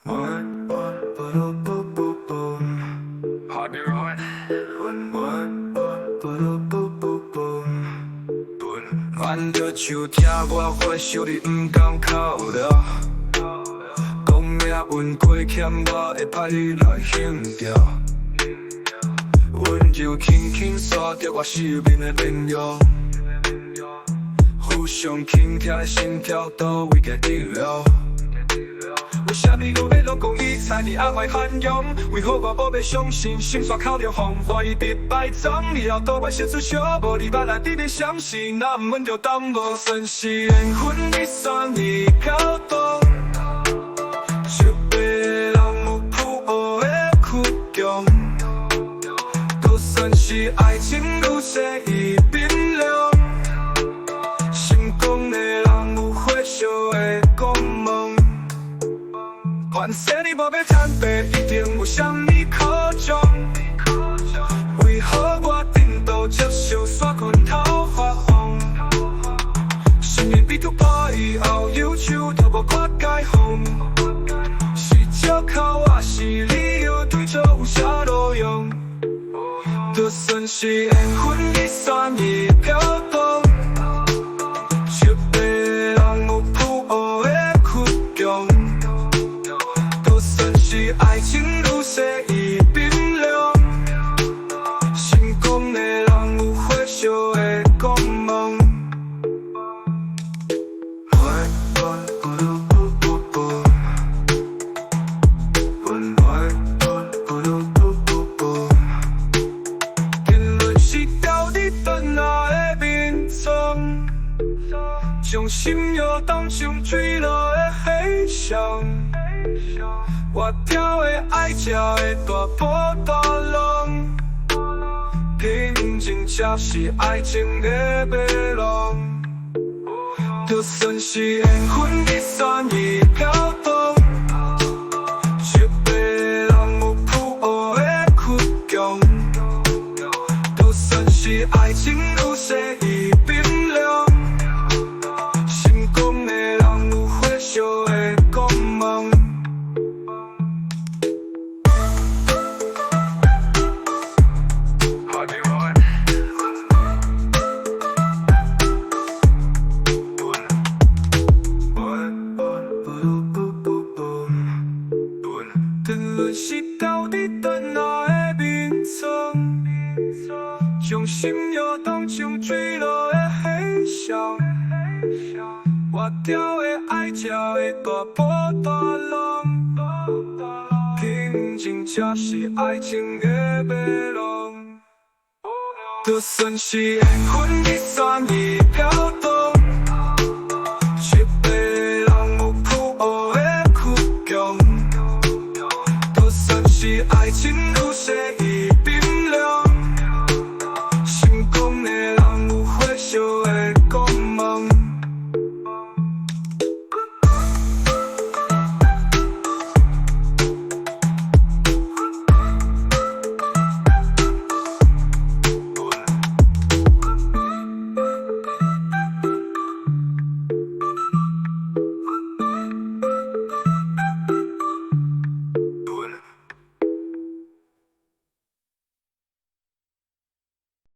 烦着手听我发烧，你不敢靠了。讲命运亏欠我，会派你来享着。温柔轻轻刷着我生命的面容，互相倾听的心跳，倒位加治疗。为什么我要讲伊猜你爱怀涵容？为何我无要相信，心煞靠着风，怀疑必败踪。你要倒我写出小无你捌来你别相信，那不稳就当无算是缘分，你算你搞懂。手背的人有谱学的苦衷，就算是爱情愈写愈冰凉，成功的人有火烧的光芒。凡说你无要坦白，一定有啥物苦衷。为何我顶多接受煞拳头发疯？什么比突破以后，忧愁都无法解放。是借口还是理由，对错有啥路用？就算是缘分，你算伊飘动。手背的人有谱学的苦衷。爱情愈写愈冰凉，成功的人有火烧的光芒。定论是到底在哪个面中，将心药当成坠落的黑箱。活条的爱才会大波大浪，平静才是爱情的马路。就算是缘分，你算伊飘动。手背的人有谱学的苦衷，就算是爱情愈写愈冰凉，成功的人有火烧的光芒。定论是到底在哪个面中，将心药当成坠落的黑箱。活条的爱才会大波大浪，平静才是爱情的马路。就算是缘分，你算伊飘。